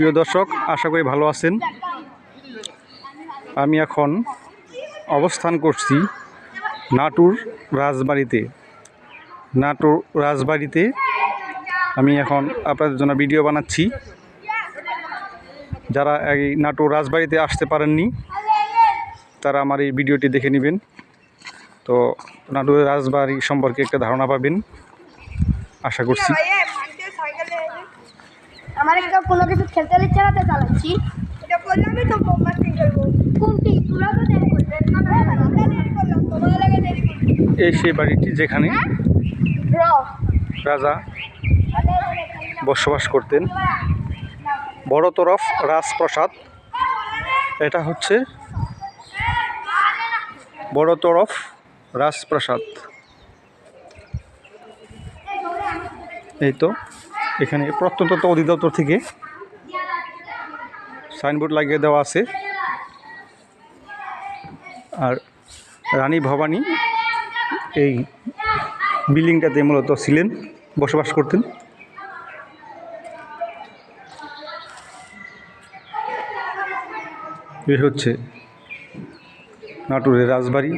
প্রিয় দর্শক, আশা করি ভালো আছেন। আমি এখন অবস্থান করছি নাটোর রাজবাড়িতে। আমি এখন আপনাদের জন্য ভিডিও বানাচ্ছি। যারা এই নাটোর রাজবাড়িতে আসতে পারেননি তারা আমার এই ভিডিওটি দেখে নেবেন। তো নাটোরের রাজবাড়ি সম্পর্কে একটা ধারণা পাবেন আশা করছি। আমার একটা কোনো কিছু খেলতে ইচ্ছা না, চালাচ্ছি। এটা করলে আমি তো বোমাস্টিং করবো। কোনটি তোরা তো দেরি করবেন না, দেরি করলাম, তোমার লাগে দেরি করছি। এই সেই বাড়িটি যেখানে রাজা বসবাস করতেন। বড় তরফ রাজপ্রাসাদ, এটা হচ্ছে বড় তরফ রাজপ্রাসাদ। এই তো এখানে প্রত্নতত্ত্ব অধিদপ্তর থেকে সাইনবোর্ড লাগিয়ে দেওয়া আছে। আর রানী ভবানী এই বিল্ডিংটাতে মূলত ছিলেন, বসবাস করতেন। এই হচ্ছে নাটোরের রাজবাড়ি।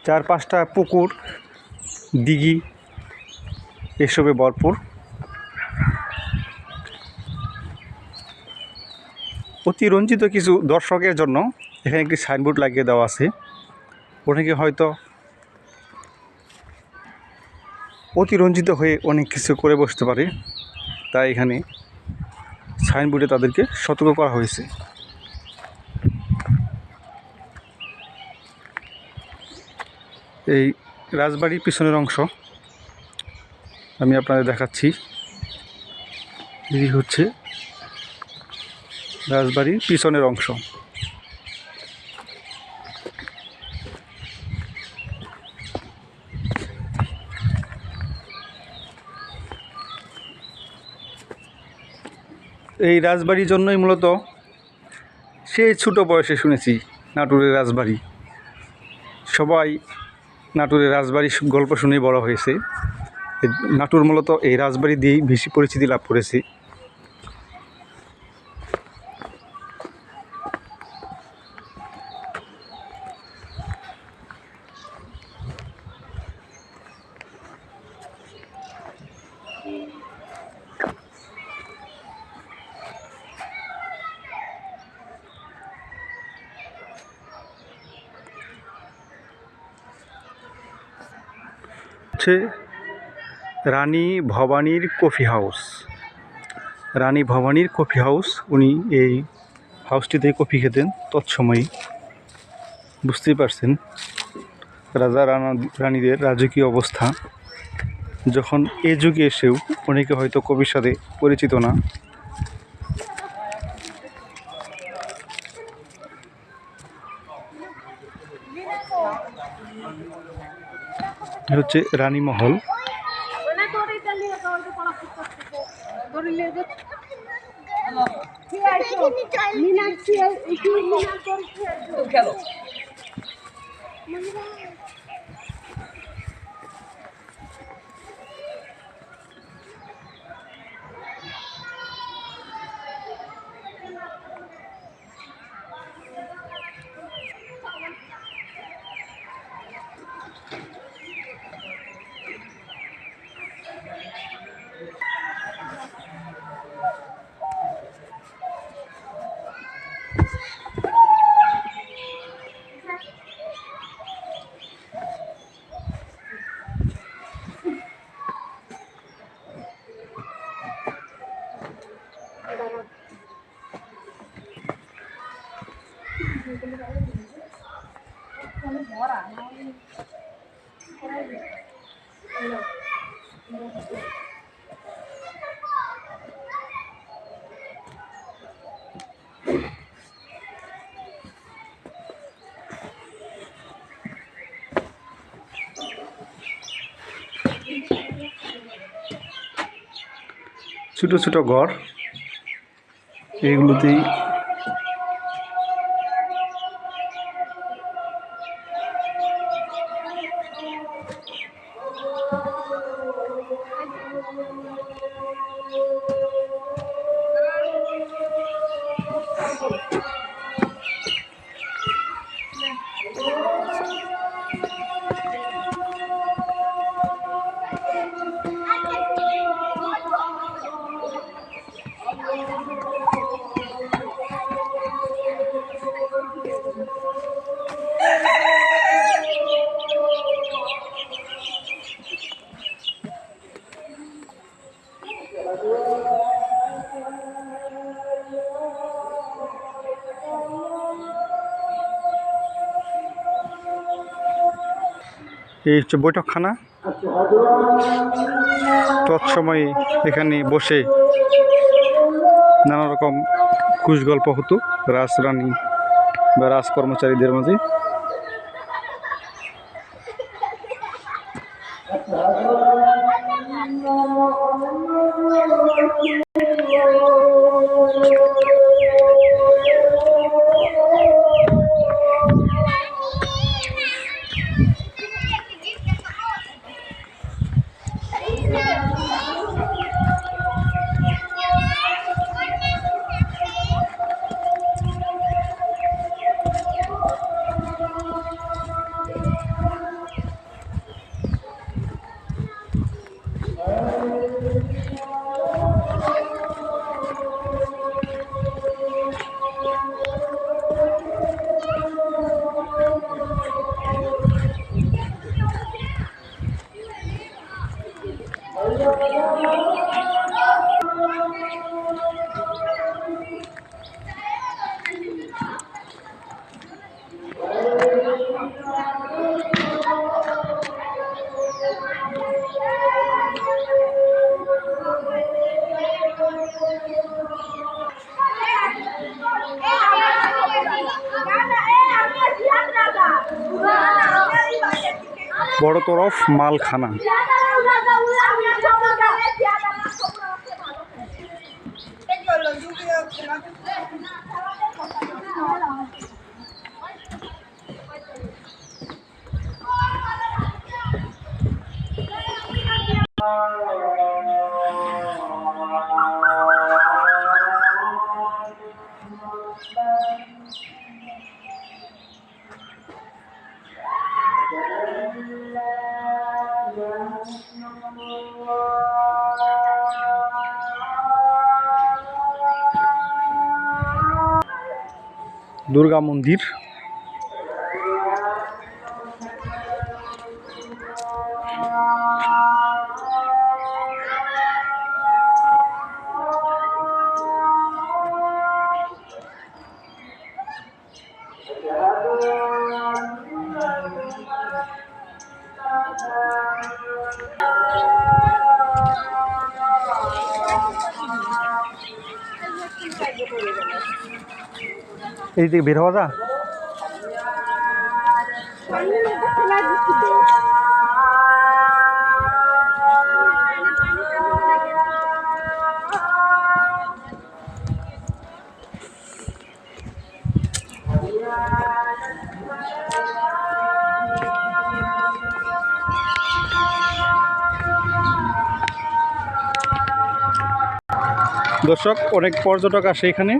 চার পাঁচটা পুকুর, দিঘি এসবে ভরপুর। অতিরঞ্জিত কিছু দর্শকের জন্য এখানে একটি সাইনবোর্ড লাগিয়ে দেওয়া আছে। অনেকে হয়তো অতিরঞ্জিত হয়ে অনেক কিছু করে বসতে পারে, তাই এখানে সাইনবোর্ডে তাদেরকে সতর্ক করা হয়েছে। এই রাজবাড়ির পিছনের অংশ আমি আপনাদের দেখাচ্ছি। এই হচ্ছে রাজবাড়ির পিছনের অংশ। এই রাজবাড়ির জন্যই মূলত সেই ছোটো বয়সে শুনেছি নাটোরের রাজবাড়ি। সবাই নাটোরের রাজবাড়ির গল্প শুনেই বড় হয়েছে। নাটোর মূলত এই রাজবাড়ি দিয়েই বেশি পরিচিতি লাভ করেছে। হচ্ছে রানী ভবানীর কফি হাউস। রানী ভবানীর কফি হাউস, উনি এই হাউসটিতে কফি খেতেন তৎসময়ে। বুঝতেই পারছেন রাজা রানীদের রাজকীয় অবস্থা। যখন এ যুগে এসেও অনেকে হয়তো কফির সাথে পরিচিত না। হচ্ছে রানীমহল। ছোট ছোট ঘর, এইগুলোতেই এই হচ্ছে বৈঠকখানা। তৎসময়ে এখানে বসে নানা রকম কুশ গল্প হতো রাজরানী বা রাজকর্মচারীদের মাঝে। বড় তরফ মালখানা। দুর্গা মন্দির। এই দিকে বের হওয়া যা। দর্শক, অনেক পর্যটক আসে এখানে।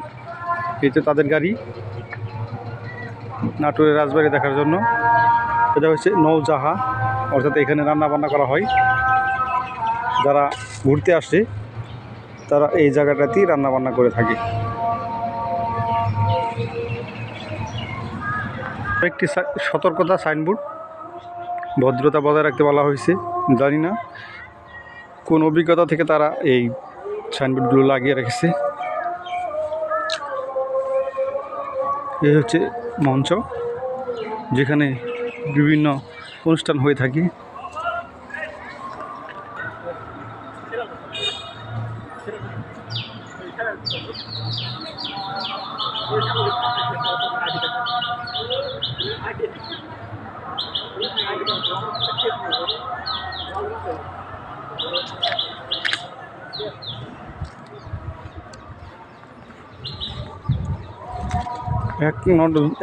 এই যে তাদের গাড়ি নাটোরের রাজবাড়ি দেখার জন্য। এটা হচ্ছে নৌজাহা, অর্থাৎ এখানে রান্না বান্না করা হয়। যারা ঘুরতে আসে তারা এই জায়গাটাতেই রান্না বান্না করে থাকে। একটি সতর্কতা সাইনবোর্ড, ভদ্রতা বজায় রাখতে বলা হয়েছে। জানি না কোন অভিজ্ঞতা থেকে তারা এই সাইনবোর্ডগুলো লাগিয়ে রেখেছে। এই হচ্ছে মঞ্চ, যেখানে বিভিন্ন অনুষ্ঠান হয়ে থাকে।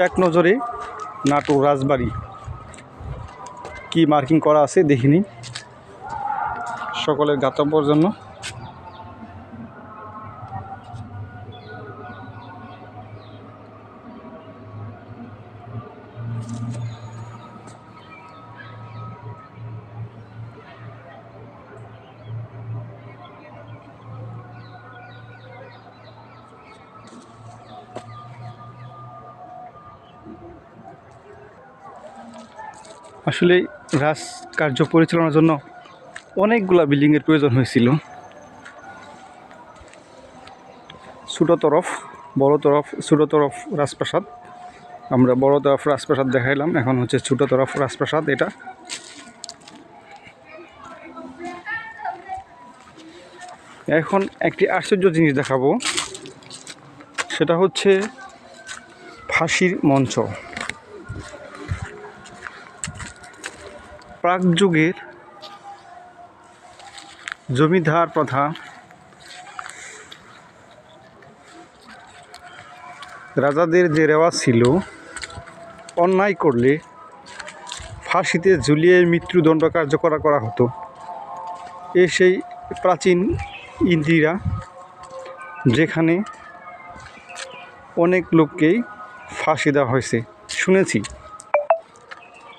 এক নজরে নাটোর রাজবাড়ি কি মার্কিং করা আছে দেখিনি, সকলের জ্ঞাতব্যর জন্য। আসলে রাজকার্য পরিচালনার জন্য অনেকগুলা বিল্ডিংয়ের প্রয়োজন হয়েছিল। ছোটো তরফ, বড় তরফ, ছোটো তরফ রাজপ্রাসাদ। আমরা বড় তরফ রাজপ্রাসাদ দেখাইলাম, এখন হচ্ছে ছোটো তরফ রাজপ্রাসাদ। এটা এখন একটি আশ্চর্য জিনিস দেখাবো, সেটা হচ্ছে ফাঁসির মঞ্চ। প্রাক যুগের জমিদার প্রথা, রাজাদের যে রেওয়াজ ছিল, অন্যায় করলে ফাঁসিতে ঝুলিয়ে মৃত্যুদণ্ড কার্যকর করা হতো। সেই প্রাচীন ইন্দিরা, যেখানে অনেক লোককেই ফাঁসি দেওয়া হয়েছে শুনেছি।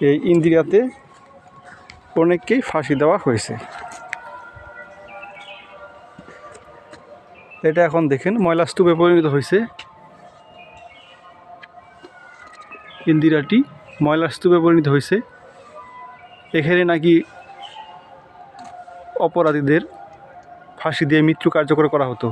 এই ইন্দিরাতে অনেককেই ফাঁসি দেওয়া হয়েছে। এটা এখন দেখেন ময়লা স্তূপে পরিণত হয়েছে। ইন্দিরাটি ময়লা স্তূপে পরিণত হয়েছে। এখানে নাকি অপরাধীদের ফাঁসি দিয়ে মৃত্যু কার্যকর করা হতো।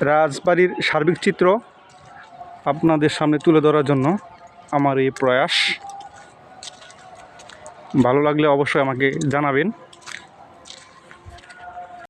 রাজবাড়ির সার্বিক চিত্র আপনাদের সামনে তুলে ধরার জন্য আমার এই প্রয়াস। ভালো লাগলে অবশ্যই আমাকে জানাবেন।